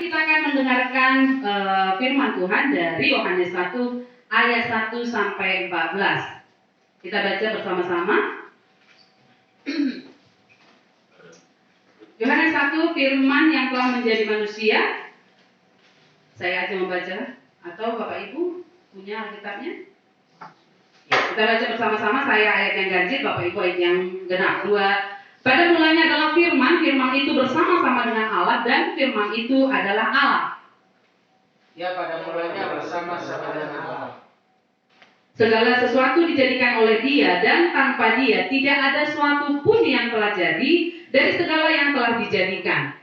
Kita akan mendengarkan firman Tuhan dari Yohanes 1 ayat 1 sampai 14. Kita baca bersama-sama. Yohanes 1, firman yang telah menjadi manusia. Saya aja membaca, atau Bapak Ibu punya Alkitabnya? Kita baca bersama-sama. Saya ayat yang ganjil, Bapak Ibu ayat yang genap. Pada mulanya adalah firman, firman itu bersama-sama dengan Allah, dan firman itu adalah Allah. Ya, pada mulanya bersama-sama dengan Allah. Segala sesuatu dijadikan oleh Dia, dan tanpa Dia tidak ada sesuatu pun yang telah jadi dari segala yang telah dijadikan.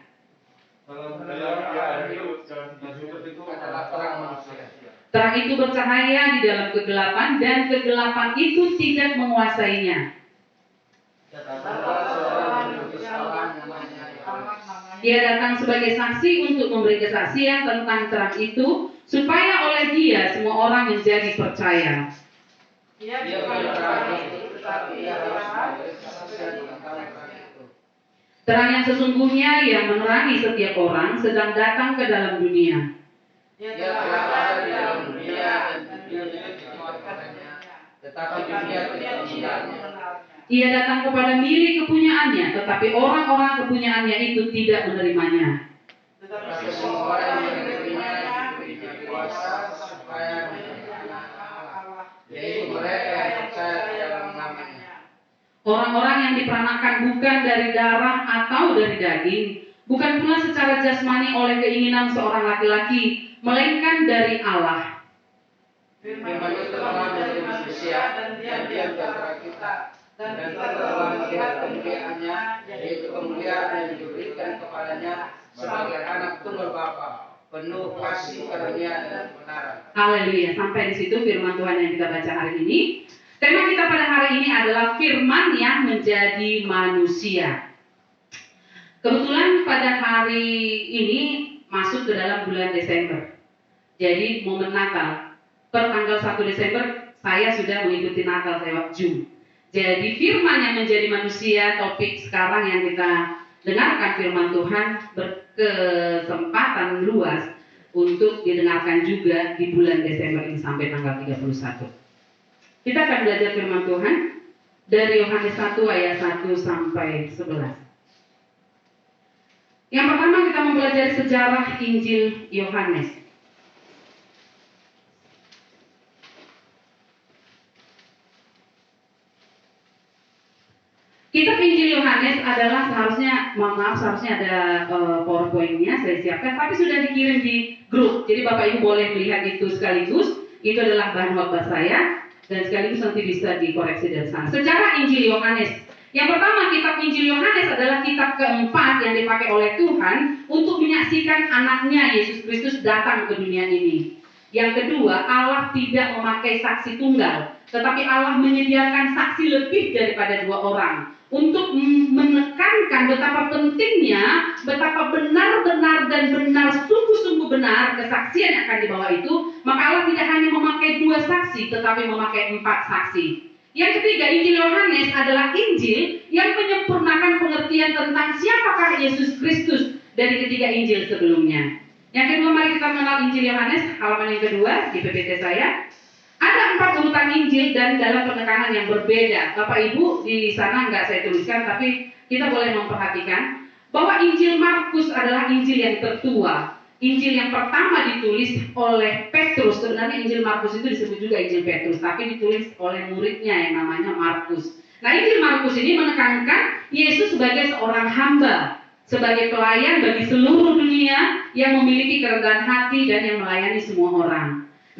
Terang itu bercahaya di dalam kegelapan, dan kegelapan itu tidak menguasainya. Dia datang sebagai saksi untuk memberi kesaksian tentang terang itu, supaya oleh Dia semua orang menjadi percaya. Terang yang sesungguhnya yang menerangi setiap orang sedang datang ke dalam dunia. Dia telah ada di dalam dunia dan dunia dikeluarkannya, tetapi dunia tidak mengenalnya. Ia datang kepada milik kepunyaannya, tetapi orang-orang kepunyaannya itu tidak menerimanya. Tetapi semua orang yang menerimanya diberinya kuasa supaya menjadi anak-anak, yaitu mereka yang percaya di dalam namanya. Orang-orang yang diperanakan bukan dari darah atau dari daging, bukan pula secara jasmani oleh keinginan seorang laki-laki, melainkan dari Allah. Firman itu telah menjadi manusia dan dia di antara kita. Dan kita telah melihat kemuliaannya, yaitu kemuliaan yang diberikan kepadanya sebagai anak tunggal Bapa, penuh kasih karunia dan kebenaran. Haleluya. Sampai di situ firman Tuhan yang kita baca hari ini. Tema kita pada hari ini adalah firman yang menjadi manusia. Kebetulan pada hari ini masuk ke dalam bulan Desember. Jadi momen Natal. Per tanggal 1 Desember saya sudah mengikuti Natal lewat Zoom. Jadi firman yang menjadi manusia, topik sekarang yang kita dengarkan firman Tuhan berkesempatan luas untuk didengarkan juga di bulan Desember ini sampai tanggal 31. Kita akan belajar firman Tuhan dari Yohanes 1 ayat 1 sampai 11. Yang pertama kita mempelajari sejarah Injil Yohanes. Kitab Injil Yohanes adalah seharusnya ada PowerPoint-nya saya siapkan, tapi sudah dikirim di grup. Jadi Bapak Ibu boleh melihat itu sekaligus. Itu adalah bahan khotbah saya dan sekaligus nanti bisa dikoreksi dari sana. Sejarah Injil Yohanes. Yang pertama, kitab Injil Yohanes adalah kitab keempat yang dipakai oleh Tuhan untuk menyaksikan anaknya Yesus Kristus datang ke dunia ini. Yang kedua, Allah tidak memakai saksi tunggal, tetapi Allah menyediakan saksi lebih daripada 2 orang. Untuk menekankan betapa pentingnya, betapa benar-benar dan benar, sungguh-sungguh benar kesaksian yang akan dibawa itu, maka Allah tidak hanya memakai 2 saksi, tetapi memakai 4 saksi. Yang ketiga, Injil Yohanes adalah Injil yang menyempurnakan pengertian tentang siapakah Yesus Kristus dari ketiga Injil sebelumnya. Yang kedua, mari kita mengenal Injil Yohanes, halaman yang kedua di PPT saya. Ada 4 urutan Injil dan dalam penekanan yang berbeda. Bapak Ibu di sana nggak saya tuliskan, tapi kita boleh memperhatikan bahwa Injil Markus adalah Injil yang tertua. Injil yang pertama ditulis oleh Petrus. Sebenarnya Injil Markus itu disebut juga Injil Petrus, tapi ditulis oleh muridnya yang namanya Markus. Nah, Injil Markus ini menekankan Yesus sebagai seorang hamba, sebagai pelayan bagi seluruh dunia yang memiliki kerendahan hati dan yang melayani semua orang.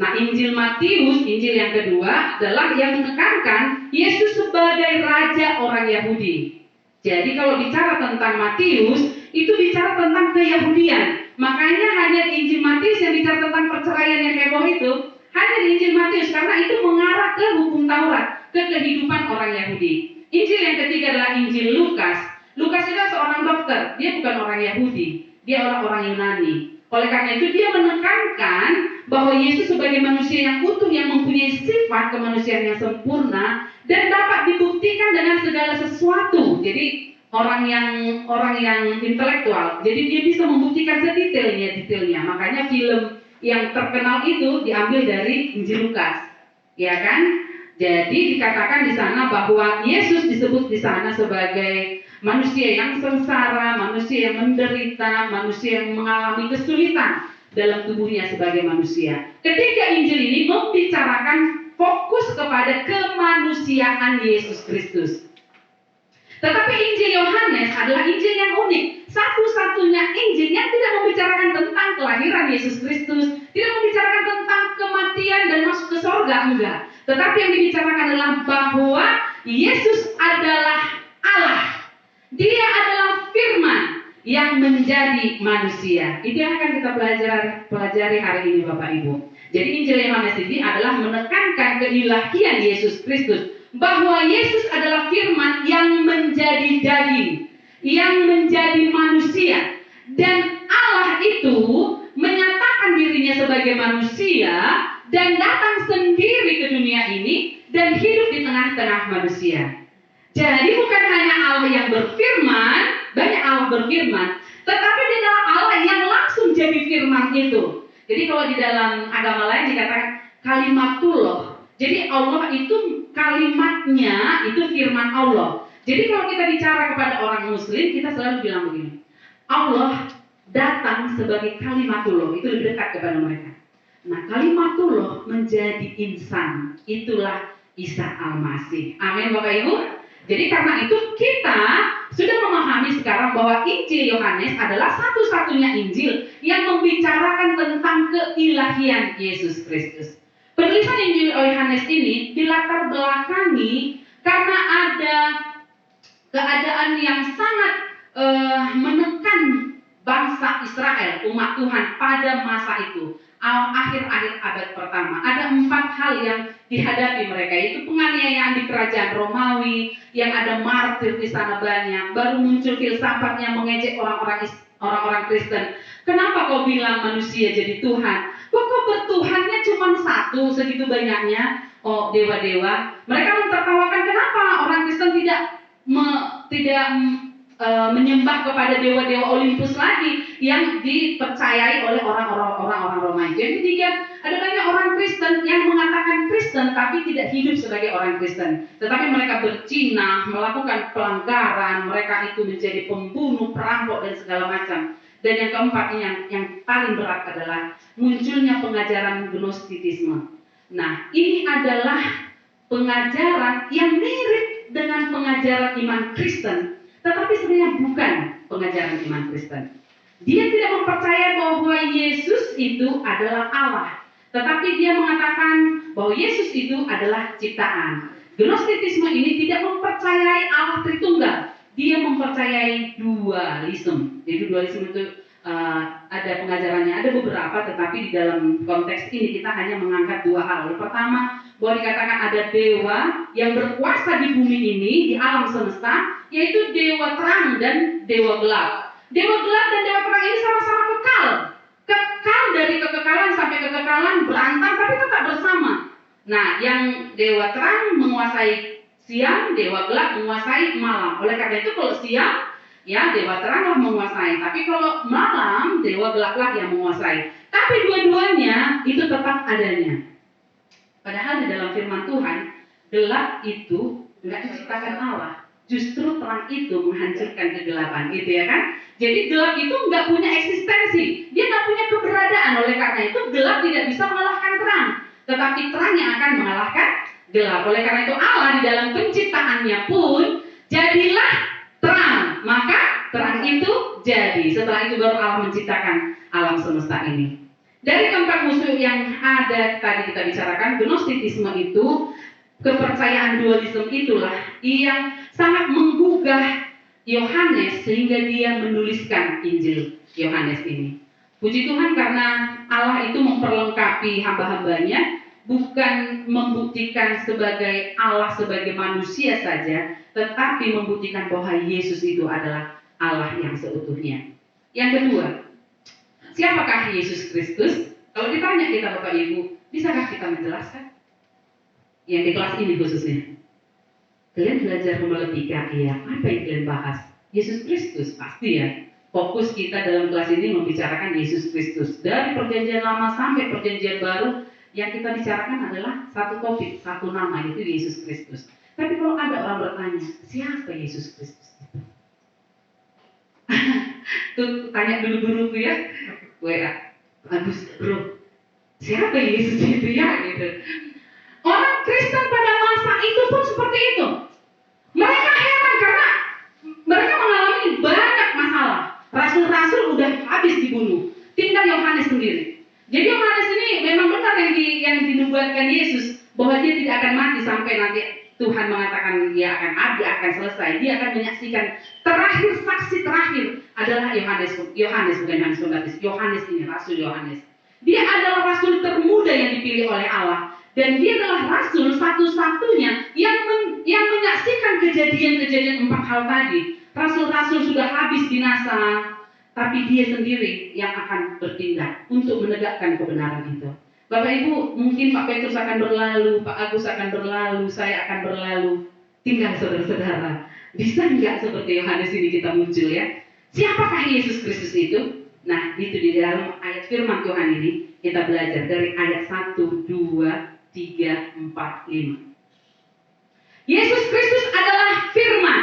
Nah, Injil Matius, Injil yang kedua adalah yang menekankan Yesus sebagai raja orang Yahudi. Jadi kalau bicara tentang Matius, itu bicara tentang keyahudian. Makanya hanya di Injil Matius yang bicara tentang perceraian yang heboh itu, hanya di Injil Matius, karena itu mengarah ke hukum Taurat, ke kehidupan orang Yahudi. Injil yang ketiga adalah Injil Lukas. Lukas itu seorang dokter, dia bukan orang Yahudi, dia orang Yunani. Oleh karena itu dia menekankan bahwa Yesus sebagai manusia yang utuh, yang mempunyai sifat kemanusiaan yang sempurna dan dapat dibuktikan dengan segala sesuatu. Jadi orang yang intelektual. Jadi dia bisa membuktikan detailnya. Makanya film yang terkenal itu diambil dari Injil Lukas, ya kan? Jadi dikatakan di sana bahwa Yesus disebut di sana sebagai manusia yang sengsara, manusia yang menderita, manusia yang mengalami kesulitan dalam tubuhnya sebagai manusia. Ketiga Injil ini membicarakan fokus kepada kemanusiaan Yesus Kristus. Tetapi Injil Yohanes adalah Injil yang unik. Satu-satunya Injil yang tidak membicarakan tentang kelahiran Yesus Kristus, tidak membicarakan tentang kematian dan masuk ke sorga, enggak. Tetapi yang dibicarakan adalah bahwa Yesus adalah Allah. Dia adalah firman yang menjadi manusia. Itu yang akan kita pelajari hari ini Bapak Ibu. Jadi Injil Yohanes ini adalah menekankan keilahian Yesus Kristus, bahwa Yesus adalah firman yang menjadi daging, yang menjadi manusia, dan Allah itu menyatakan dirinya sebagai manusia dan datang sendiri ke dunia ini dan hidup di tengah-tengah manusia. Jadi bukan hanya Allah yang berfirman, banyak Allah berfirman, tetapi dia adalah Allah yang langsung jadi firman itu. Jadi kalau di dalam agama lain dikatakan kalimatullah. Jadi Allah itu kalimatnya, itu firman Allah. Jadi kalau kita bicara kepada orang muslim, kita selalu bilang begini, Allah datang sebagai kalimatullah, itu lebih dekat kepada mereka. Nah, kalimatullah menjadi insan, itulah Isa Al-Masih. Amin Bapak Ibu. Jadi karena itu kita sudah memahami sekarang bahwa Injil Yohanes adalah satu-satunya Injil yang membicarakan tentang keilahian Yesus Kristus. Penulisan Injil Yohanes ini dilatar belakangi karena ada keadaan yang sangat menekan bangsa Israel, umat Tuhan pada masa itu, akhir-akhir abad pertama. Ada 4 hal yang dihadapi mereka, yaitu penganiayaan di kerajaan Romawi, yang ada martir di sana banyak, baru muncul filsafat yang mengejek orang-orang Kristen. Kenapa kau bilang manusia jadi Tuhan? Kok bertuhannya cuma satu segitu banyaknya? Oh, dewa-dewa. Mereka mentertawakan kenapa orang Kristen tidak menyembah kepada dewa-dewa Olympus lagi yang dipercayai oleh orang-orang Romawi. Yang ketiga, ada banyak orang Kristen yang mengatakan Kristen tapi tidak hidup sebagai orang Kristen. Tetapi mereka bercinah, melakukan pelanggaran, mereka itu menjadi pembunuh, perampok dan segala macam. Dan yang keempat, yang paling berat adalah munculnya pengajaran Gnostitisme. Nah, ini adalah pengajaran yang mirip dengan pengajaran iman Kristen, tetapi sebenarnya bukan pengajaran iman Kristen. Dia tidak mempercayai bahwa Yesus itu adalah Allah, tetapi dia mengatakan bahwa Yesus itu adalah ciptaan. Gnostitisme ini tidak mempercayai Allah Tritunggal. Dia mempercayai dualisme. Jadi dualisme itu ada pengajarannya, ada beberapa, tetapi di dalam konteks ini kita hanya mengangkat 2 hal. Yang pertama, bahwa dikatakan ada dewa yang berkuasa di bumi ini, di alam semesta, yaitu dewa terang dan dewa gelap. Dewa gelap dan dewa terang ini sama-sama kekal. Kekal dari kekekalan sampai kekekalan, berantem tapi tetap bersama. Nah, yang dewa terang menguasai siang, dewa gelap menguasai malam. Oleh karena itu kalau siang, ya dewa teranglah menguasai. Tapi kalau malam, dewa gelaplah yang menguasai. Tapi dua-duanya itu tetap adanya. Padahal di dalam firman Tuhan, gelap itu tidak diciptakan Allah. Justru terang itu menghancurkan kegelapan, gitu ya kan? Jadi gelap itu nggak punya eksistensi, dia nggak punya keberadaan. Oleh karena itu gelap tidak bisa mengalahkan terang, tetapi terang yang akan mengalahkan gelap. Oleh karena itu Allah di dalam penciptaannya pun jadilah terang, maka terang itu jadi. Setelah itu baru Allah menciptakan alam semesta ini. Dari keempat musuh yang ada tadi kita bicarakan, Gnostitisme itu, kepercayaan dualisme itulah yang sangat menggugah Yohanes sehingga dia menuliskan Injil Yohanes ini. Puji Tuhan karena Allah itu memperlengkapi hamba-hambanya, bukan membuktikan sebagai Allah sebagai manusia saja, tetapi membuktikan bahwa Yesus itu adalah Allah yang seutuhnya. Yang kedua, siapakah Yesus Kristus? Kalau ditanya kita Bapak Ibu, bisakah kita menjelaskan? Yang di kelas ini khususnya. Kalian belajar homiletika, iya. Apa yang kalian bahas? Yesus Kristus, pasti ya. Fokus kita dalam kelas ini membicarakan Yesus Kristus. Dari perjanjian lama sampai perjanjian baru, yang kita bicarakan adalah satu topik, satu nama, yaitu Yesus Kristus. Tapi kalau ada orang bertanya, siapa Yesus Kristus itu? Tuh tanya dulu guruku ya, WA, bagus bro, siapa Yesus itu ya? Gitu. Orang Kristen pada masa itu pun seperti itu. Mereka heran karena mereka mengalami banyak masalah. Rasul-rasul udah habis dibunuh, tinggal Yohanes sendiri. Jadi Yohanes ini memang benar yang dinubuatkan Yesus, bahwa dia tidak akan mati sampai nanti Tuhan mengatakan dia akan mati, akan selesai. Dia akan menyaksikan terakhir, saksi terakhir adalah Yohanes bukan Yohanes Pembaptis. Yohanes ini, Rasul Yohanes. Dia adalah rasul termuda yang dipilih oleh Allah. Dan dia adalah rasul satu-satunya yang menyaksikan kejadian-kejadian 4 hal tadi. Rasul-rasul sudah habis binasa, tapi dia sendiri yang akan bertindak untuk menegakkan kebenaran itu. Bapak Ibu, mungkin Pak Petrus akan berlalu, Pak Agus akan berlalu, saya akan berlalu. Tinggal saudara-saudara, bisa nggak seperti Yohanes ini kita muncul ya? Siapakah Yesus Kristus itu? Nah, itu di dalam ayat firman Tuhan ini kita belajar dari ayat 1, 2, 3, 4, 5. Yesus Kristus adalah firman.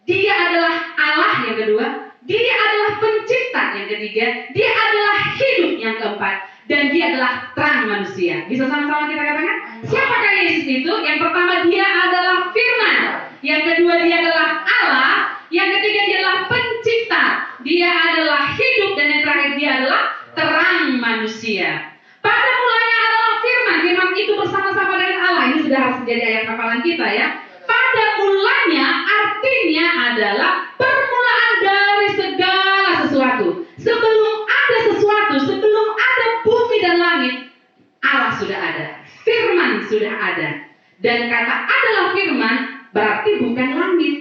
Dia adalah Allah yang kedua. Dia adalah pencipta yang ketiga. Dia adalah hidup yang keempat. Dan dia adalah terang manusia. Bisa sama-sama kita katakan? Siapakah Yesus itu? Yang pertama, dia adalah firman. Yang kedua, dia adalah Allah. Yang ketiga, dia adalah pencipta. Dia adalah hidup. Dan yang terakhir, dia adalah terang manusia. Pada mulanya adalah firman. Firman itu bersama-sama dengan Allah. Ini sudah harus menjadi ayat hafalan kita ya. Pada mulanya artinya adalah permulaan dari segala sesuatu. Sebelum ada sesuatu, sebelum ada bumi dan langit, Allah sudah ada. Firman sudah ada. Dan kata adalah firman berarti bukan langit.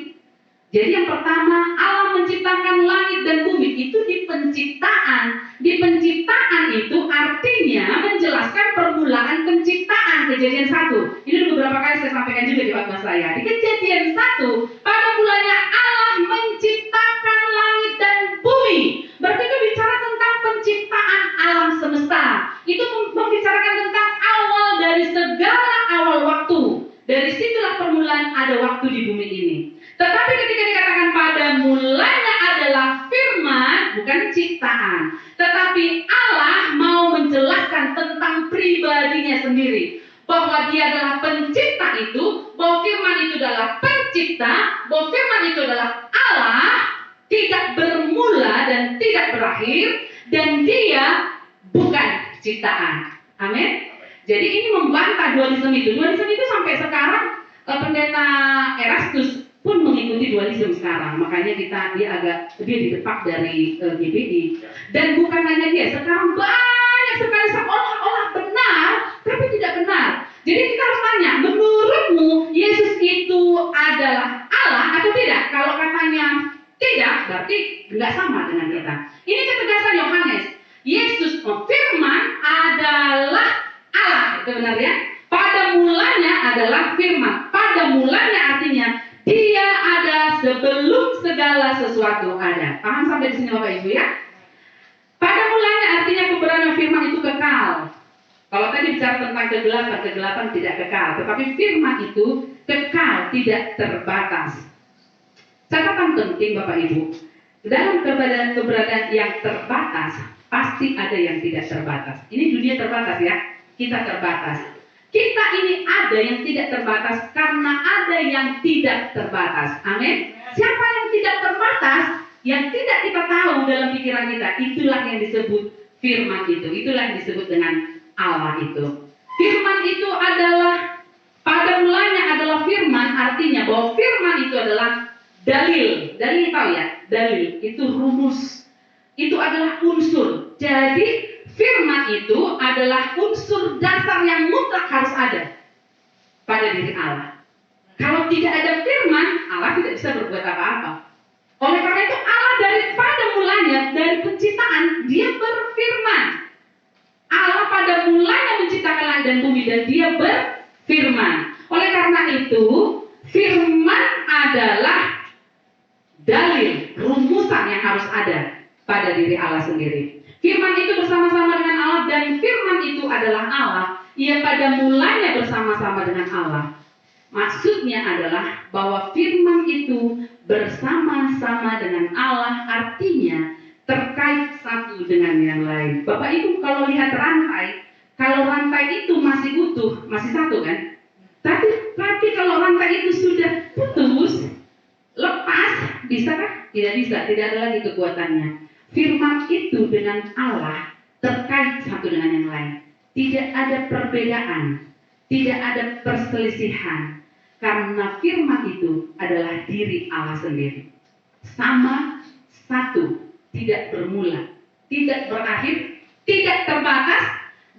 Jadi yang pertama, Allah menciptakan langit dan bumi itu di penciptaan. Di penciptaan itu artinya menjelaskan permulaan penciptaan. Kejadian 1. Ini beberapa kali saya sampaikan juga di khotbah saya. Di kejadian 1, pada mulanya Allah menciptakan langit dan bumi. Berarti itu bicara tentang penciptaan alam semesta. Itu membicarakan tentang awal dari segala awal waktu. Dari situlah permulaan ada waktu di bumi ini. Tetapi ketika dikatakan pada mulanya adalah firman, bukan ciptaan. Tetapi Allah mau menjelaskan tentang pribadinya sendiri. Bahwa dia adalah pencipta itu, bahwa firman itu adalah pencipta, bahwa firman itu adalah Allah, tidak bermula dan tidak berakhir, dan dia bukan ciptaan. Amin. Jadi ini membantah dualisme itu. Dualisme itu sampai sekarang pendeta Erastus pun mengikuti dualisme sekarang. Makanya dia agak didepak dari GBI. Dan bukan hanya dia, sekarang banyak sekali seolah-olah benar, tapi tidak benar. Jadi kita harus tanya, menurutmu Yesus itu adalah Allah atau tidak? Kalau katanya tidak, berarti nggak sama dengan kita. Ini ketegasan Yohanes. Yesus firman adalah Allah, itu benar ya? Pada mulanya adalah firman. Pada mulanya artinya dia ada sebelum segala sesuatu ada. Paham sampai di sini Bapak Ibu ya? Pada mulanya artinya keberadaan firman itu kekal. Kalau tadi bicara tentang kegelapan tidak kekal. Tetapi firman itu kekal, tidak terbatas. Catatan penting Bapak Ibu. Dalam keberadaan yang terbatas, pasti ada yang tidak terbatas. Ini dunia terbatas ya. Kita terbatas. Kita ini ada yang tidak terbatas karena ada yang tidak terbatas. Amin. Siapa yang tidak terbatas, yang tidak kita tahu dalam pikiran kita, itulah yang disebut firman itu. Itulah yang disebut dengan Allah itu. Firman itu adalah, pada mulanya adalah firman, artinya bahwa firman itu adalah dalil. Dalil tahu ya? Dalil itu rumus. Itu adalah unsur. Jadi firman itu adalah unsur dasar yang mutlak harus ada pada diri Allah. Kalau tidak ada firman, Allah tidak bisa berbuat apa-apa. Oleh karena itu Allah daripada mulanya, dari penciptaan, dia berfirman. Allah pada mulanya menciptakan langit dan bumi dan dia berfirman. Oleh karena itu, firman adalah pada diri Allah sendiri. Firman itu bersama-sama dengan Allah, dan firman itu adalah Allah. Ia pada mulanya bersama-sama dengan Allah. Maksudnya adalah bahwa firman itu bersama-sama dengan Allah, artinya terkait satu dengan yang lain. Bapak Ibu kalau lihat rantai, kalau rantai itu masih utuh, masih satu kan? Tapi kalau rantai itu sudah putus, lepas, bisakah? Tidak bisa, tidak ada lagi kekuatannya. Firman itu dengan Allah terkait satu dengan yang lain. Tidak ada perbedaan, tidak ada perselisihan. Karena firman itu adalah diri Allah sendiri. Sama, satu, tidak bermula, tidak berakhir, tidak terbatas,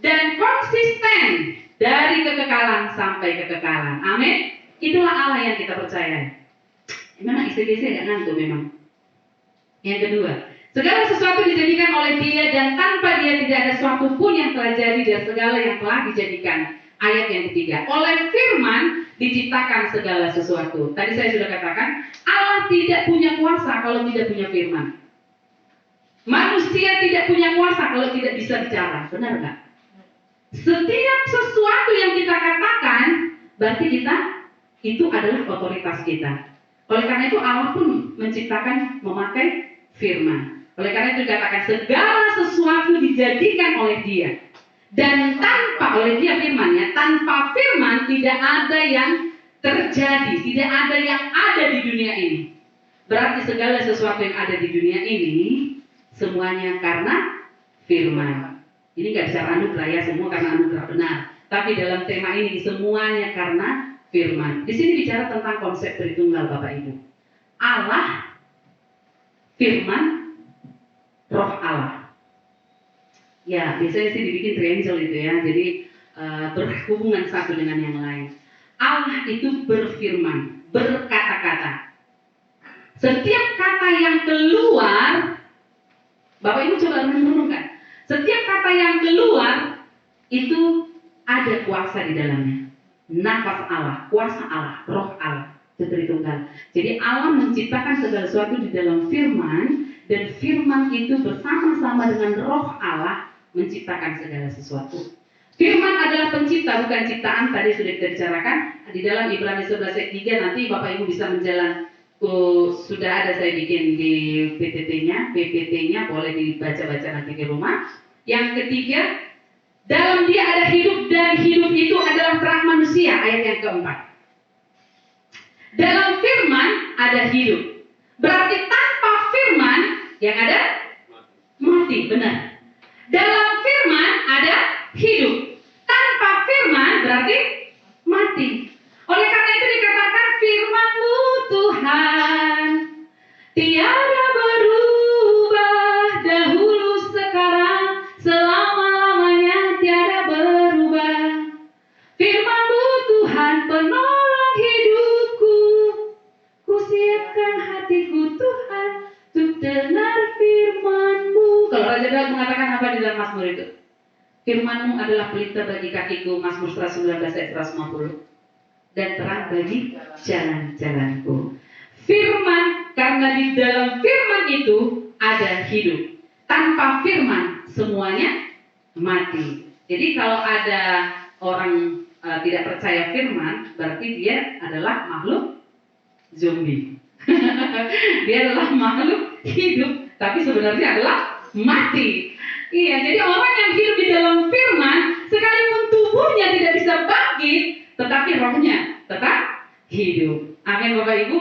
dan konsisten dari kekekalan sampai kekekalan. Amin. Itulah Allah yang kita percaya. Memang istri-istri agak ngantuk memang. Yang kedua, segala sesuatu dijadikan oleh Dia, dan tanpa Dia tidak ada sesuatu pun yang telah jadi dan segala yang telah dijadikan. Ayat yang ketiga, oleh firman diciptakan segala sesuatu. Tadi saya sudah katakan, Allah tidak punya kuasa kalau tidak punya firman. Manusia tidak punya kuasa kalau tidak bisa bicara. Benar nggak? Setiap sesuatu yang kita katakan, berarti kita itu adalah otoritas kita. Oleh karena itu Allah pun menciptakan memakai firman. Oleh karena itu dikatakan segala sesuatu dijadikan oleh Dia. Dan tanpa, oleh Dia firmannya, tanpa firman tidak ada yang terjadi, tidak ada yang ada di dunia ini. Berarti segala sesuatu yang ada di dunia ini semuanya karena firman. Ini nggak bicara anugerah ya, semua karena anugerah benar. Tapi dalam tema ini semuanya karena firman. Di sini bicara tentang konsep Tritunggal, Bapak Ibu. Allah, firman, roh Allah. Ya, biasanya sih dibikin triangle itu ya. Jadi berhubungan satu dengan yang lain. Allah itu berfirman, berkata-kata. Setiap kata yang keluar, Bapak Ibu coba renung-renungkan. Setiap kata yang keluar itu ada kuasa di dalamnya. Nafas Allah, kuasa Allah, roh Allah, itu Tritunggal. Jadi Allah menciptakan segala sesuatu di dalam firman, dan firman itu bersama-sama dengan roh Allah menciptakan segala sesuatu. Firman adalah pencipta, bukan ciptaan. Tadi sudah kita bicarakan di dalam Ibrani 11 ayat 3. Nanti Bapak Ibu bisa menjalan. Sudah ada saya bikin di PPT-nya, boleh dibaca-baca nanti di rumah. Yang ketiga, dalam Dia ada hidup, dan hidup itu adalah terang manusia. Ayat yang keempat. Dalam firman ada hidup. Berarti tanpa firman yang ada mati, benar. Dalam firman ada hidup. Tanpa firman berarti mati. Oleh karena itu dikatakan firman-Mu Tuhan tiada berubah, dahulu sekarang selama-lamanya tiada berubah. Firman-Mu Tuhan penolong hidupku, ku siapkan hatiku Tuhan untuk dengar firman-Mu. Kalau Raja Daud mengatakan apa di dalam Mazmur itu? Firman-Mu adalah pelita bagi kakiku, Mazmur 119 ayat 150. Dan terang bagi jalan-jalanku. Firman, karena di dalam firman itu ada hidup. Tanpa firman semuanya mati. Jadi kalau ada orang tidak percaya firman, berarti dia adalah makhluk zombie. Dia adalah makhluk hidup, tapi sebenarnya adalah mati. Iya, jadi orang yang hidup di dalam firman, sekalipun tubuhnya tidak bisa bangkit, tetapi rohnya tetap hidup. Amin Bapak Ibu.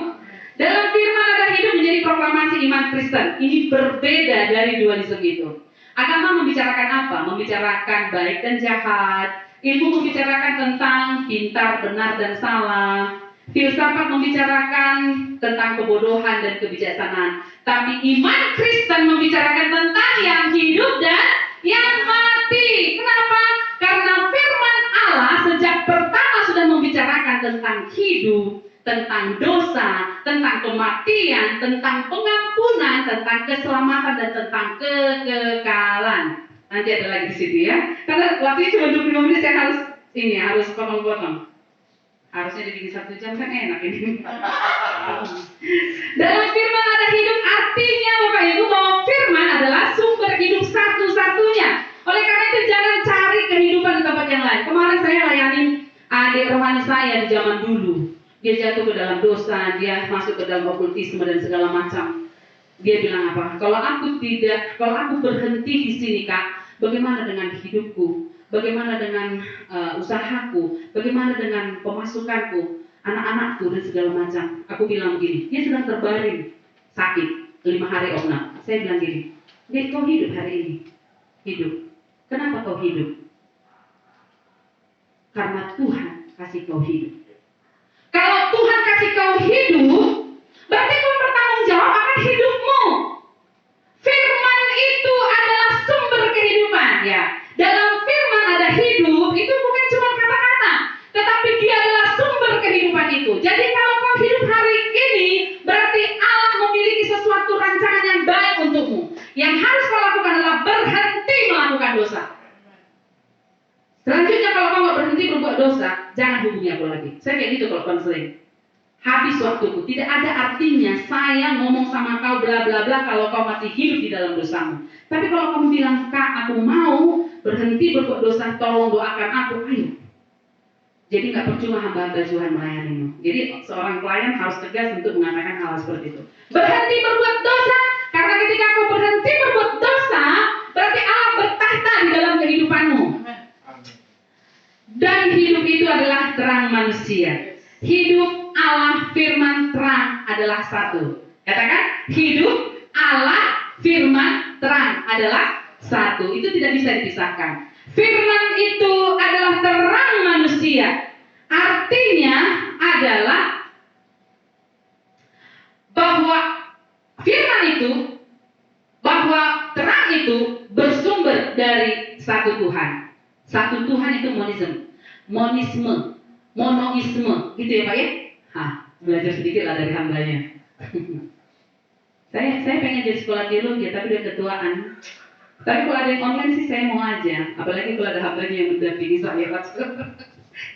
Dalam firman ada hidup menjadi proklamasi iman Kristen. Ini berbeda dari dualisme itu. Agama membicarakan apa? Membicarakan baik dan jahat. Ilmu membicarakan tentang pintar, benar dan salah. Filsafat membicarakan tentang kebodohan dan kebijaksanaan. Tapi iman Kristen membicarakan tentang yang hidup dan yang mati. Kenapa? Karena firman Allah sejak pertama sudah membicarakan tentang hidup, tentang dosa, tentang kematian, tentang pengampunan, tentang keselamatan, dan tentang kekekalan. Nanti ada lagi di situ ya. Karena waktunya cuma 25 menit, saya harus potong-potong. Harusnya dibikin 1 jam, kan enak ini. Dalam firman ada hidup, artinya Bapak Ibu bahwa firman adalah sumber hidup satu-satunya. Oleh karena itu jangan cari kehidupan di tempat yang lain. Kemarin saya layani adik rohani saya di zaman dulu. Dia jatuh ke dalam dosa, dia masuk ke dalam okultisme dan segala macam. Dia bilang apa? Kalau aku berhenti di sini, Kak, bagaimana dengan hidupku? Bagaimana dengan usahaku? Bagaimana dengan pemasukanku? Anak-anakku dan segala macam. Aku bilang begini, dia sedang terbaring sakit 5 hari omna. Saya bilang gini, Dek, kau hidup hari ini. Hidup. Kenapa kau hidup? Karena Tuhan kasih kau hidup. Kalau Tuhan kasih kau hidup, berarti kau bertanggung jawab akan hidupmu. Firman itu adalah sumber kehidupan, ya. Dalam firman ada hidup, itu bukan cuma kata-kata, tetapi dia adalah sumber kehidupan itu. Jadi kalau kau hidup hari ini, berarti Allah memiliki sesuatu rancangan yang baik untukmu. Yang harus kau lakukan adalah berhenti melakukan dosa. Selanjutnya kalau kau nggak berhenti berbuat dosa, jangan hubungi aku lagi. Saya kayak gitu kalau konseling. Habis waktuku. Tidak ada artinya saya ngomong sama kau bla bla bla kalau kau masih hidup di dalam dosamu. Tapi kalau kamu bilang, Kak, aku mau berhenti berbuat dosa, tolong doakan aku, ayo. Jadi nggak percuma hamba-hamba Tuhan melayanimu. Jadi seorang klien harus tegas untuk mengatakan hal seperti itu. Berhenti berbuat dosa, karena ketika kau berhenti berbuat dosa, berarti Allah bertahta di dalam kehidupanmu. Dan hidup itu adalah terang manusia. Hidup Allah firman terang adalah satu. Katakan, hidup Allah firman terang adalah satu. Itu tidak bisa dipisahkan. Firman itu adalah terang manusia. Artinya adalah bahwa firman itu, bahwa terang itu bersumber dari satu Tuhan. Satu Tuhan itu monisme, monoisme, gitu ya Pak ya? Belajar sedikit lah dari hambanya. saya pengen jadi sekolah teologi, tapi udah ketuaan. Tapi kalau ada yang online sih saya mau aja, apalagi kalau ada hambanya yang mendampingi saya.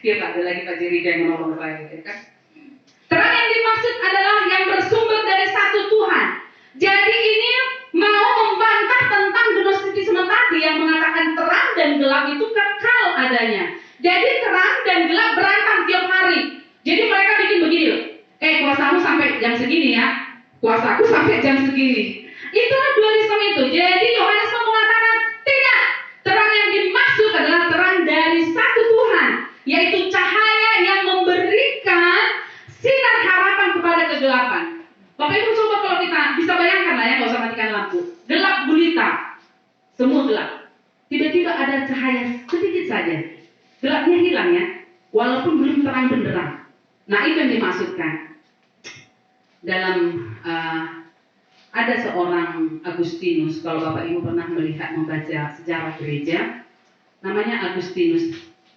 Ya Pak, ada lagi Pak Jerika yang menolong saya, ya kan? Terang yang dimaksud adalah yang bersumber dari satu Tuhan. Jadi ini mau membantah tentang gnostisisme tadi yang mengatakan terang dan gelap itu kekal adanya. Jadi terang dan gelap berantem tiap hari. Jadi mereka bikin begini loh. Kuasamu sampai jam segini ya. Kuasaku sampai jam segini. Itulah dualisme itu. Jadi Yohanes mengatakan tidak. Terang yang dimaksud adalah terang dari satu Tuhan, yaitu cahaya yang memberikan sinar harapan kepada kegelapan. Bapak Ibu coba kalau kita bisa bayangkan lah ya, nggak usah matikan lampu. Gelap gulita, semua gelap. Tiba-tiba ada cahaya sedikit saja. Gelapnya hilang ya, walaupun belum terang benderang. Nah itu yang dimaksudkan. Dalam ada seorang Agustinus, kalau Bapak Ibu pernah melihat membaca sejarah gereja, namanya Agustinus.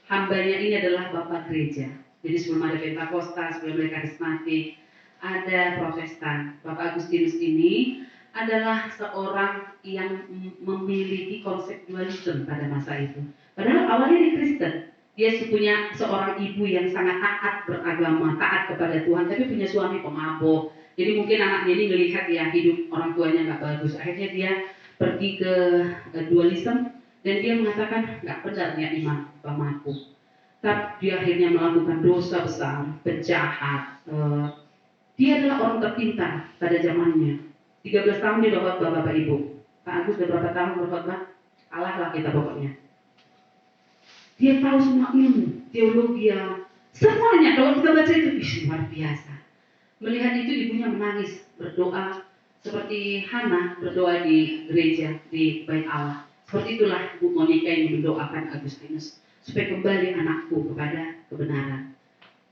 Hambanya ini adalah Bapak gereja. Jadi sebelum ada Pentakosta, sebelum ada karismatik, ada Protestan. Bapak Agustinus ini adalah seorang yang memiliki konsep dualisme pada masa itu. Padahal awalnya dia Kristen. Dia punya seorang ibu yang sangat taat beragama, taat kepada Tuhan, tapi punya suami pemabuk. Jadi mungkin anaknya ini melihat ya hidup orang tuanya nggak bagus. Akhirnya dia pergi ke dualisme dan dia mengatakan nggak benar ya iman pemabuk. Tapi dia akhirnya melakukan dosa besar, penjahat. Dia adalah orang terpintar pada zamannya. 13 tahun dia berkhotbah Bapak Ibu. Pak Agus sudah berapa tahun berkhotbah? Kalahlah kita pokoknya. Dia tahu semua ilmu, teologi, semuanya. Kalau kita baca itu, luar biasa. Melihat itu ibunya menangis, berdoa seperti Hana berdoa di gereja, di bait Allah. Seperti itulah Bu Monica yang mendoakan Agustinus supaya kembali anakku kepada kebenaran.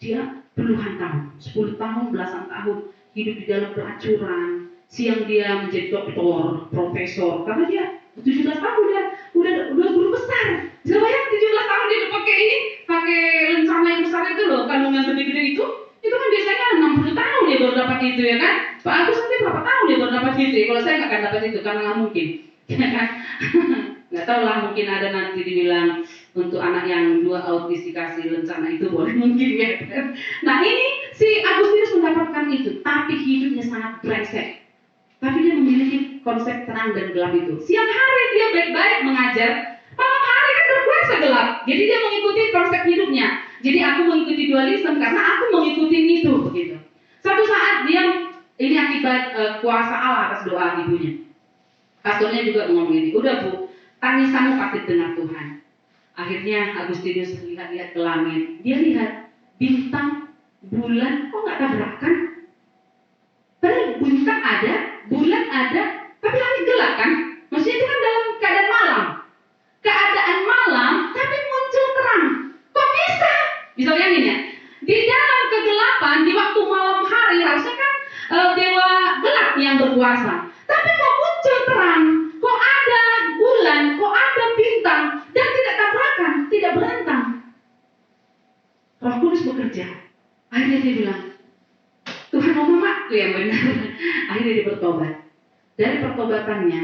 Dia puluhan tahun, 10 tahun, belasan tahun hidup di dalam pelacuran. Siang dia menjadi doktor, profesor, karena dia 17 tahun dia udah guru besar. Bisa bayang 17 tahun dia pakai lencana yang besar itu loh, kandungan gede-gede itu kan biasanya 60 tahun dia baru dapat itu ya kan. Pak Agus nanti berapa tahun dia baru dapat itu ya? Kalau saya nggak akan dapat itu karena nggak mungkin, ya kan? Nggak tahu lah, mungkin ada nanti dibilang untuk anak yang 2 autis dikasih lencana itu boleh mungkin ya kan. Nah ini si Agustinus mendapatkan itu, tapi hidupnya sangat brengsek. Tapi dia memiliki konsep terang dan gelap itu. Siang hari dia baik-baik mengajar, malam hari kan berkuasa gelap. Jadi dia mengikuti konsep hidupnya. Jadi aku mengikuti dualisme karena aku mengikuti itu begitu. Satu saat dia, ini akibat kuasa Allah atas doa ibunya. Pastornya juga ngomong gini, udah Bu, tangisanmu pasti dengar Tuhan. Akhirnya Agustinus lihat-lihat ke langit, dia lihat bintang, bulan, kok nggak tabrakan? Padahal bintang ada, bulan ada, tapi langit gelap kan? Maksudnya itu kan dalam keadaan malam. Keadaan malam, tapi muncul terang. Kok bisa? Bisa bayangin ya? Di dalam kegelapan, di waktu malam hari, harusnya kan dewa gelap yang berkuasa. Tapi kok muncul terang? Kok ada bulan? Kok ada bintang? Dan tidak tabrakan, tidak berentang. Roh Kudus bekerja. Akhirnya dia bilang, Tuhan ngomong aku yang benar. Akhirnya dia bertobat. Dari pertobatannya,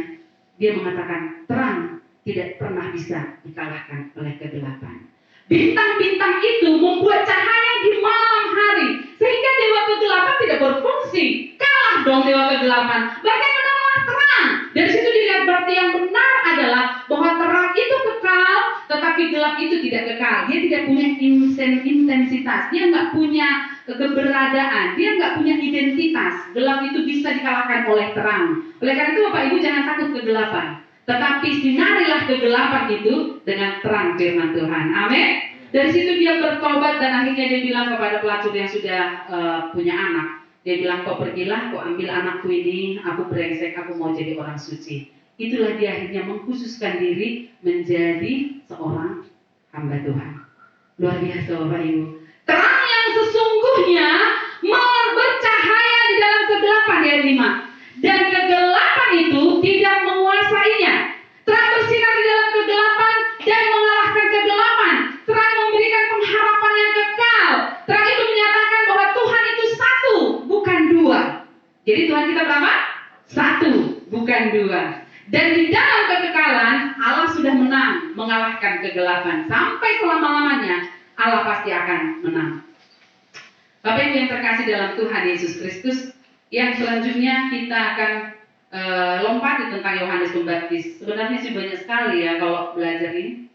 dia mengatakan terang tidak pernah bisa dikalahkan oleh kegelapan. Bintang-bintang itu membuat cahaya di malam hari, sehingga dewa kegelapan tidak berfungsi. Kalah dong dewa kegelapan. Bahkan adalah terang. Dari situ dilihat berarti yang benar adalah bahwa terang itu kekal, tetapi gelap itu tidak kekal. Dia tidak punya intensitas. Dia nggak punya keberadaan. Dia nggak punya identitas. Gelap itu bisa dikalahkan oleh terang. Oleh karena itu Bapak Ibu jangan takut kegelapan. Tetapi sinarilah kegelapan itu dengan terang firman Tuhan. Amin. Dari situ dia bertobat dan akhirnya dia bilang kepada pelacur yang sudah punya anak. Dia bilang, kau pergilah, kau ambil anakku ini, aku brengsek, aku mau jadi orang suci. Itulah dia akhirnya mengkhususkan diri menjadi seorang hamba Tuhan. Luar biasa Bapak Ibu. Terang yang sesungguhnya bercahaya di dalam kegelapan di ayat 5. Dan kegelapan itu tidak menguasainya. Terang bersinar di dalam kegelapan dan mengalahkan kegelapan. Terang memberikan pengharapan yang kekal. Terang itu menyatakan bahwa Tuhan itu satu, bukan dua. Jadi Tuhan kita berapa? Satu, bukan dua. Dan di dalam kekekalan Allah sudah menang mengalahkan kegelapan. Sampai selama-lamanya Allah pasti akan menang. Bapak Ibu yang terkasih dalam Tuhan Yesus Kristus, yang selanjutnya kita akan lompati tentang Yohanes Pembaptis. Sebenarnya sih banyak sekali ya kalau belajar ini.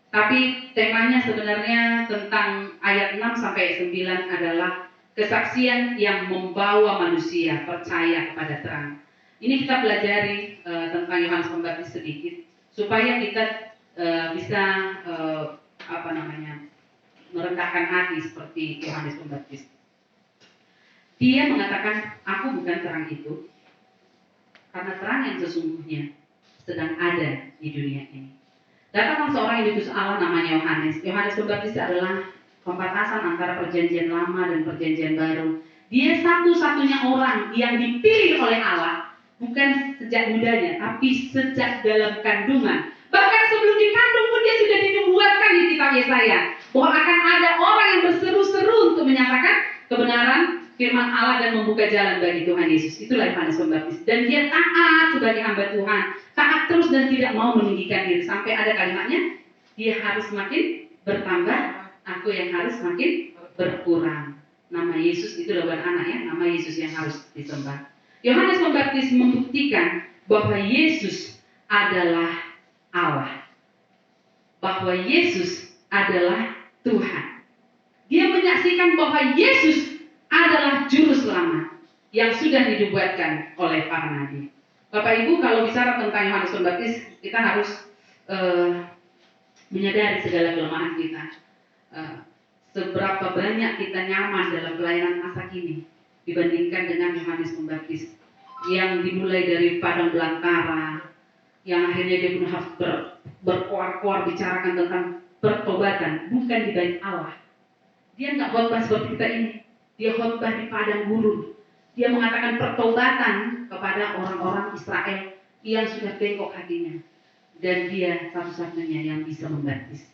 Tapi temanya sebenarnya tentang ayat 6 sampai 9 adalah kesaksian yang membawa manusia percaya kepada terang. Ini kita pelajari tentang Yohanes Pembaptis sedikit supaya kita bisa merendahkan hati seperti Yohanes Pembaptis. Dia mengatakan, aku bukan terang itu, karena terang yang sesungguhnya sedang ada di dunia ini. Datanglah seorang yang diutus Allah namanya Yohanes. Yohanes Pembaptis adalah pembatasan antara perjanjian lama dan perjanjian baru. Dia satu-satunya orang yang dipilih oleh Allah, bukan sejak mudanya, tapi sejak dalam kandungan. Bahkan sebelum dikandung pun dia sudah dinubuatkan di kitab Yesaya bahwa akan ada orang yang berseru-seru untuk menyatakan kebenaran firman Allah dan membuka jalan bagi Tuhan Yesus. Itulah Yohanes Pembaptis. Dan dia taat sebagai hamba Tuhan, taat terus dan tidak mau meninggikan diri. Sampai ada kalimatnya, dia harus makin bertambah, aku yang harus makin berkurang. Nama Yesus itu bukan anak ya, nama Yesus yang harus disembah. Yohanes Pembaptis membuktikan bahwa Yesus adalah Allah, bahwa Yesus adalah Tuhan. Dia menyaksikan bahwa Yesus adalah juru selamat yang sudah dinubuatkan oleh para nabi. Bapak Ibu, kalau bicara tentang Yohanes Pembaptis, kita harus menyadari segala kelemahan kita. Seberapa banyak kita nyaman dalam pelayanan masa kini dibandingkan dengan Yohanes Pembaptis yang dimulai dari padang belantara, yang akhirnya dia pun harus berkoar-koar bicarakan tentang pertobatan, bukan di bait Allah. Dia nggak khotbah seperti kita ini. Dia khotbah di padang gurun. Dia mengatakan pertobatan kepada orang-orang Israel yang sudah bengkok hatinya. Dan dia satu-satunya yang bisa membaptis.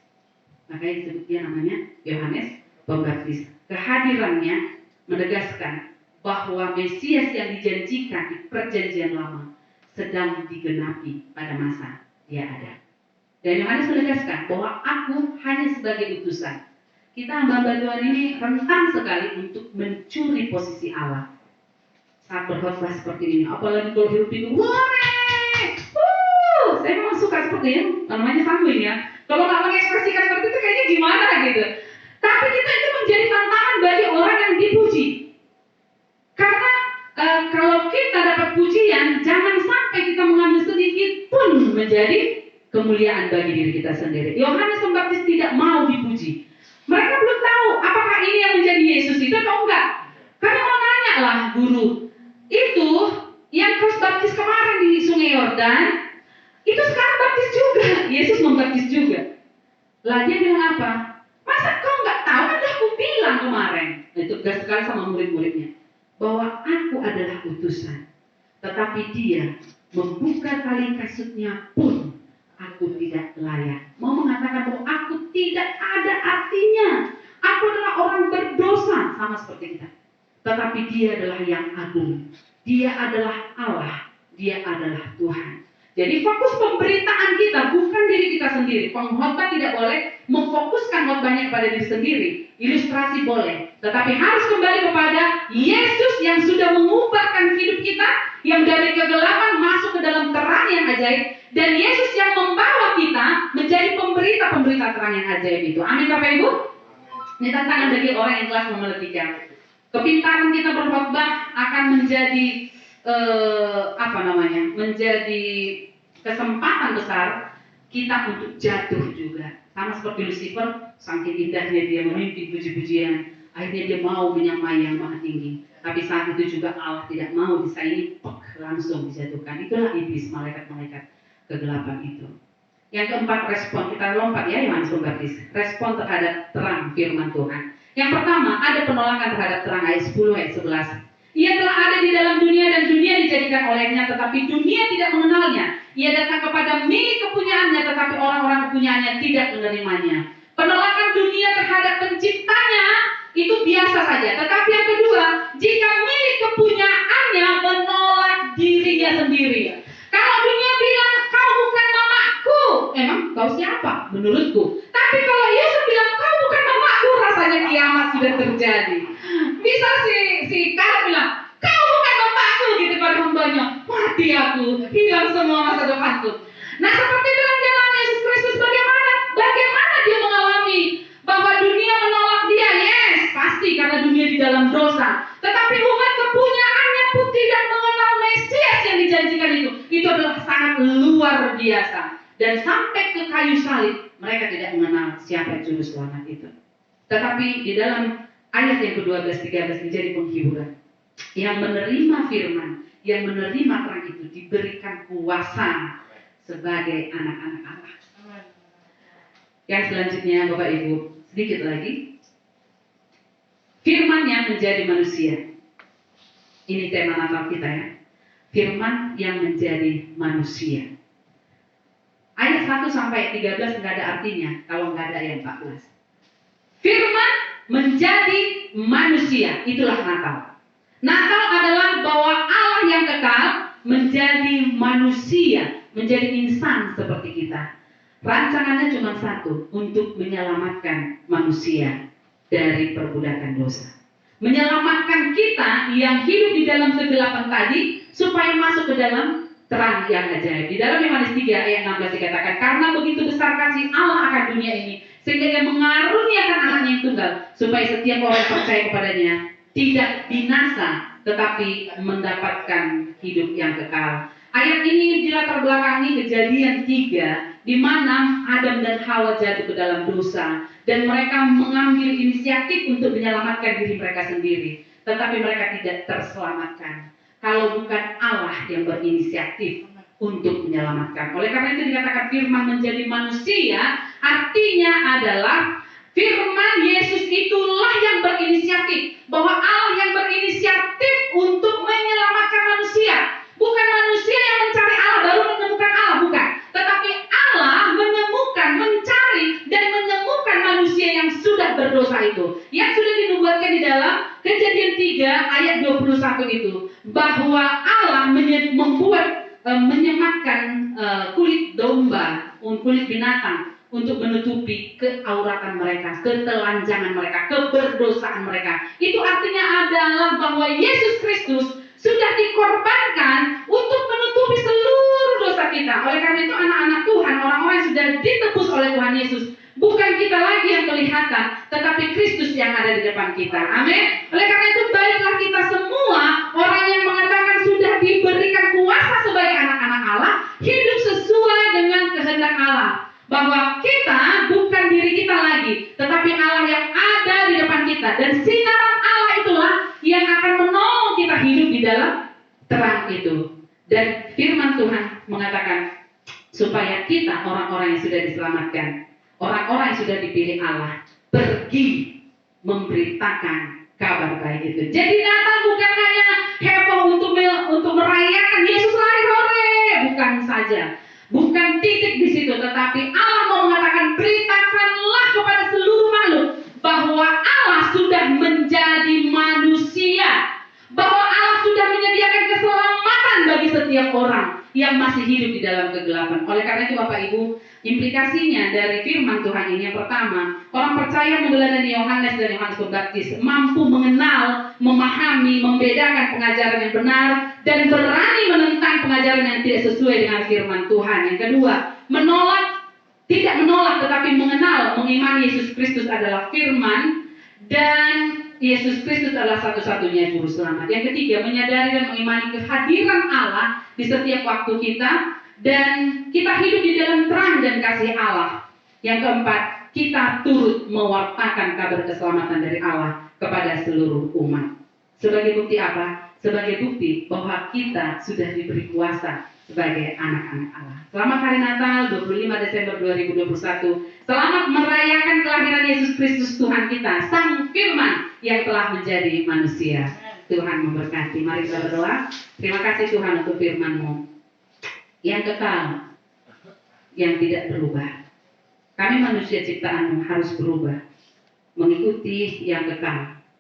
Makanya disebut dia namanya Yohanes Pembaptis. Kehadirannya menegaskan bahwa Mesias yang dijanjikan di perjanjian lama sedang digenapi pada masa dia ada. Dan Yohanes menegaskan bahwa aku hanya sebagai utusan. Kita hamba Tuhan ini rentan sekali untuk mencuri posisi Allah. saat berkhotbah seperti ini. Apalagi kalau hidup itu, saya memang suka seperti ini, namanya sanguin ya. Kalau nggak mengekspresikan seperti itu kayaknya gimana gitu. Tapi kita itu menjadi tantangan bagi orang yang dipuji. Karena kalau kita dapat pujian, jangan sampai kita mengambil sedikit pun menjadi kemuliaan bagi diri kita sendiri. Yohanes Pembaptis tidak mau dipuji. Mereka belum tahu apakah ini yang menjadi Yesus itu atau enggak. Karena mau nanya lah guru, itu yang Kristus baptis kemarin di Sungai Yordan, itu sekarang baptis juga. Yesus membaptis juga. Lah dia bilang apa? Masa kau nggak tahu? Kan aku bilang kemarin. Itu tegas sekali sama murid-muridnya, bahwa aku adalah utusan. Tetapi dia membuka tali kasutnya pun aku tidak layak. Mau mengatakan bahwa aku tidak ada artinya. Aku adalah orang berdosa sama seperti kita. Tetapi dia adalah yang agung. Dia adalah Allah. Dia adalah Tuhan. Jadi fokus pemberitaan kita bukan diri kita sendiri. Pengkhotbah tidak boleh memfokuskan khotbahnya kepada diri sendiri. Ilustrasi boleh, tetapi harus kembali kepada Yesus yang sudah mengubahkan hidup kita, yang dari kegelapan masuk ke dalam terang yang ajaib, dan Yesus yang membawa kita menjadi pemberita-pemberita terang yang ajaib itu. Amin Bapak Ibu. Ini tantangan bagi orang yang kelas memeletikan. Kepintaran kita berkhotbah akan menjadi menjadi kesempatan besar kita untuk jatuh juga. Sama seperti Lucifer, saking indahnya dia memimpin puji-pujian, akhirnya dia mau menyamai yang maha tinggi. Tapi saat itu juga Allah tidak mau disaingi, langsung dijatuhkan. Itulah iblis, malaikat-malaikat kegelapan itu. Yang keempat, respon. Kita lompat ya, Yohanes Pembaptis. Respon terhadap terang firman Tuhan. Yang pertama, ada penolakan terhadap terang, ayat 10, ayat 11. Ia telah ada di dalam dunia dan dunia dijadikan olehnya, tetapi dunia tidak mengenalnya. Ia datang kepada milik kepunyaannya, tetapi orang-orang kepunyaannya tidak menerimanya. Penolakan dunia terhadap penciptanya itu biasa saja. Tetapi yang kedua, jika milik kepunyaannya menolak dirinya sendiri. Kalau dunia bilang, kau bukan mamaku, emang kau siapa? Menurutku. Tapi kalau Yesus bilang, kau bukan mamaku, rasanya kiamat sudah terjadi. Bisa si Kak bilang, kau bukan bapakku, gitu pada hambanya. Mati aku, hilang semua masa depanku. Nah seperti itu yang dialami Yesus Kristus. Bagaimana dia mengalami bahwa dunia menolak dia? Yes, pasti karena dunia di dalam dosa. Tetapi umat kepunyaannya pun tidak mengenal Mesias yang dijanjikan itu. Itu adalah sangat luar biasa. Dan sampai ke kayu salib, mereka tidak mengenal siapa juru selamat itu. Tetapi di dalam ayat yang ke-12-13 menjadi penghiburan. Yang menerima firman, yang menerima terang itu diberikan kuasa sebagai anak-anak Allah. Yang selanjutnya Bapak Ibu, sedikit lagi. Firman yang menjadi manusia. Ini tema Natal kita ya. Firman yang menjadi manusia. Ayat 1 sampai 13 nggak ada artinya kalau nggak ada ayat 14. Firman menjadi manusia, itulah Natal. Natal adalah bahwa Allah yang kekal menjadi manusia, menjadi insan seperti kita. Rancangannya cuma satu, untuk menyelamatkan manusia dari perbudakan dosa. Menyelamatkan kita yang hidup di dalam kegelapan tadi supaya masuk ke dalam terang yang ajaib. Di dalam Yohanes 3 ayat 16 dikatakan, karena begitu besar kasih Allah akan dunia ini, sehingga dia mengaruniakan anaknya yang tunggal, supaya setiap orang percaya kepadanya tidak binasa, tetapi mendapatkan hidup yang kekal. Ayat ini dilatar belakangi Kejadian 3, di mana Adam dan Hawa jatuh ke dalam dosa, dan mereka mengambil inisiatif untuk menyelamatkan diri mereka sendiri, tetapi mereka tidak terselamatkan kalau bukan Allah yang berinisiatif untuk menyelamatkan. Oleh karena itu dikatakan firman menjadi manusia, artinya adalah firman Yesus itulah yang berinisiatif, bahwa Allah yang berinisiatif untuk menyelamatkan manusia. Bukan manusia yang mencari Allah baru menemukan Allah, bukan. Tetapi Allah menemukan, mencari dan menemukan manusia yang sudah berdosa itu, yang sudah dinubuatkan di dalam Kejadian 3 ayat 21 itu, bahwa Allah menyematkan kulit domba, kulit binatang untuk menutupi keauratan mereka, ketelanjangan mereka, keberdosaan mereka. Itu artinya adalah bahwa Yesus Kristus sudah dikorbankan untuk menutupi seluruh dosa kita. Oleh karena itu anak-anak Tuhan, orang-orang yang sudah ditebus oleh Tuhan Yesus, bukan kita lagi yang kelihatan, tetapi Kristus yang ada di depan kita. Amin. Oleh karena itu baiklah kita semua, orang yang mengatakan sudah diberikan kuasa sebagai anak-anak Allah, hidup sesuai dengan kehendak Allah. Bahwa kita bukan diri kita lagi, tetapi Allah yang ada di depan kita. Dan sinaran Allah itulah yang akan menolong kita hidup di dalam terang itu. Dan firman Tuhan mengatakan supaya kita orang-orang yang sudah diselamatkan, orang-orang yang sudah dipilih Allah, pergi memberitakan kabar baik itu. Jadi Natal bukan hanya heboh untuk merayakan Yesus lahir, hore, bukan saja. Bukan titik di situ, tetapi Allah mau mengatakan beritakanlah kepada seluruh makhluk bahwa Allah sudah menjadi manusia, bahwa Allah sudah menyediakan keselamatan bagi setiap orang yang masih hidup di dalam kegelapan. Oleh karena itu Bapak Ibu, implikasinya dari firman Tuhan ini yang pertama, orang percaya meneladani Yohanes dan Yohanes Pembaptis mampu mengenal, memahami, membedakan pengajaran yang benar dan berani menentang pengajaran yang tidak sesuai dengan firman Tuhan. Yang kedua, tidak menolak tetapi mengenal, mengimani Yesus Kristus adalah firman dan Yesus Kristus adalah satu-satunya juru selamat. Yang ketiga, menyadari dan mengimani kehadiran Allah di setiap waktu kita dan kita hidup di dalam terang dan kasih Allah. Yang keempat, kita turut mewartakan kabar keselamatan dari Allah kepada seluruh umat. Sebagai bukti apa? Sebagai bukti bahwa kita sudah diberi kuasa sebagai anak-anak Allah. Selamat Hari Natal 25 Desember 2021. Selamat merayakan kelahiran Yesus Kristus Tuhan kita, Sang Firman yang telah menjadi manusia. Tuhan memberkati. Mari kita berdoa. Terima kasih Tuhan untuk firman-Mu yang kekal, yang tidak berubah. Kami manusia ciptaan-Mu harus berubah, mengikuti yang kekal,